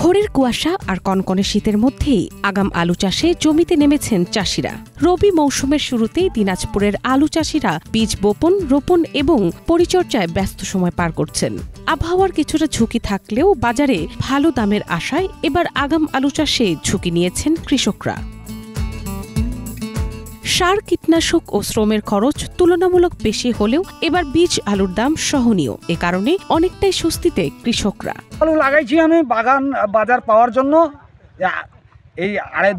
ভোরের কুয়াশা আর কনকনে শীতের মধ্যেই আগাম আলু চাষে জমিতে নেমেছেন চাষিরা। রবি মৌসুমের শুরুতেই দিনাজপুরের আলু চাষিরা বীজ বপন, রোপণ এবং পরিচর্যায় ব্যস্ত সময় পার করছেন। আবহাওয়ার কিছুটা ঝুঁকি থাকলেও বাজারে ভালো দামের আশায় এবার আগাম আলু চাষে ঝুঁকি নিয়েছেন কৃষকরা। সার, কীটনাশক ও শ্রমের খরচ তুলনামূলক বেশি হলেও এবার বীজ আলুর দাম সহনীয়। এ কারণে অনেকটাই স্বস্তিতে কৃষকরা। আলু লাগাইছি আমি বাজার পাওয়ার জন্য। এই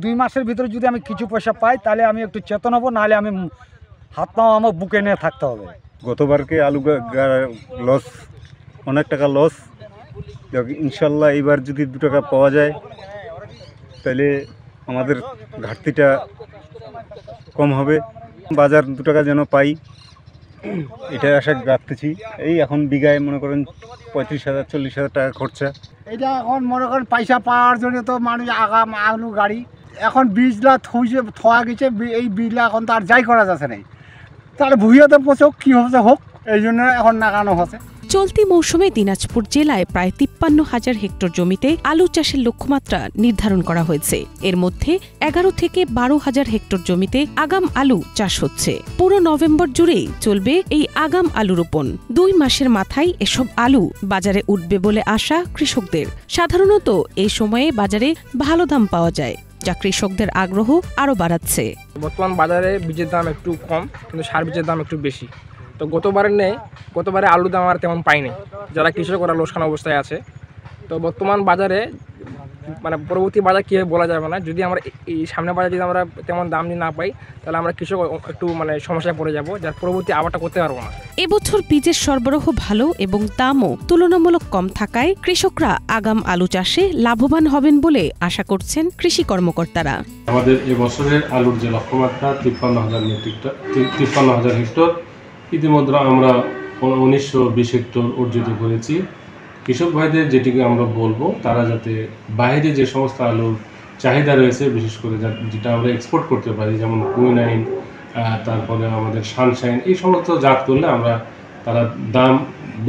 2.5 মাসের ভিতরে যদি আমি কিছু পয়সা পাই তাহলে আমি একটু চেতন হবো, নাহলে আমি হাত পাও আমার বুকে নিয়ে থাকতে হবে। গতবারকে আলু লস, অনেক টাকা লস। ইনশাল্লাহ এইবার যদি 2 টাকা পাওয়া যায় তাহলে আমাদের ঘাটতিটা কম হবে। বাজার 2 টাকা যেন পাই এটাই আশা রাখতেছি। এই এখন বিঘায় মনে করেন 35,000 40,000 টাকা খরচা। এটা এখন মনে করেন পয়সা পাওয়ার জন্য তো মানুষ আগাম আলু গাড়ি এখন বীজলা থোয়া গেছে, এই বীজলা এখন তো আর যাই করা যাচ্ছে না। তাহলে ভুইয়াতে পচক কী হচ্ছে হোক, এই জন্য এখন নাগানো হচ্ছে। চলতি মৌসুমে দিনাজপুর জেলায় প্রায় 53,000 হেক্টর জমিতে আলু চাষের লক্ষ্যমাত্রা নির্ধারণ করা হয়েছে। এর মধ্যে 11 থেকে 12,000 হেক্টর জমিতে আগাম আলু চাষ হচ্ছে। পুরো নভেম্বর জুড়েই চলবে এই আগাম আলু রোপণ। 2 মাসের মাথায় এসব আলু বাজারে উঠবে বলে আশা কৃষকদের। সাধারণত এই সময়ে বাজারে ভালো দাম পাওয়া যায়, যা কৃষকদের আগ্রহ আরও বাড়াচ্ছে। বর্তমান বাজারে বীজের দাম একটু কম, কিন্তু সার বীজের দাম একটু বেশি। তো গতবারে আলুর দাম আর তেমন পাইনি, যারা কৃষক ওরা লোকসান অবস্থায় আছে। তো বর্তমান বাজারে মানে পরবর্তী বাজার কী বলা যাবে না। যদি আমরা এই সামনে বাজারে যদি আমরা তেমন দাম না পাই তাহলে আমরা কৃষক একটু সমস্যায় পড়ে যাব, যার পরবর্তী আবারটা করতে পারবো না। এবছর বীজের সরবরাহ ভালো এবং দামও তুলনামূলক কম থাকায় কৃষকরা আগাম আলু চাষে লাভবান হবেন বলে আশা করছেন কৃষি কর্মকর্তারা। আমাদের এবছরের আলুর যে লক্ষ্যমাত্রা 53,000 হেক্টর, ইতিমধ্যে আমরা 1920 হেক্টর অর্জিত করেছি। কৃষক ভাইদের যেটিকে আমরা বলবো, তারা যাতে বাইরে যে সমস্ত আলুর চাহিদা রয়েছে, বিশেষ করে যেটা আমরা এক্সপোর্ট করতে পারি, যেমন কুইনাইন, তারপরে আমাদের সানশাইন, এই সমস্ত জাত করলে তারা দাম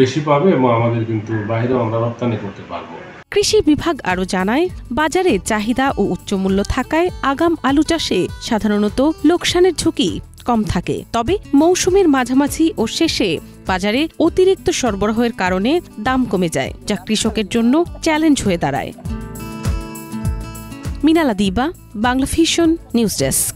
বেশি পাবে এবং আমাদের কিন্তু বাইরেও আমরা রপ্তানি করতে পারবো। কৃষি বিভাগ আরও জানায়, বাজারে চাহিদা ও উচ্চমূল্য থাকায় আগাম আলু চাষে সাধারণত লোকসানের ঝুঁকি কম থাকে। তবে মৌসুমের মাঝামাঝি ও শেষে বাজারে অতিরিক্ত সরবরাহের কারণে দাম কমে যায়, যা কৃষকের জন্য চ্যালেঞ্জ হয়ে দাঁড়ায়। মিনালা দিবা, বাংলা ভিশন নিউজ ডেস্ক।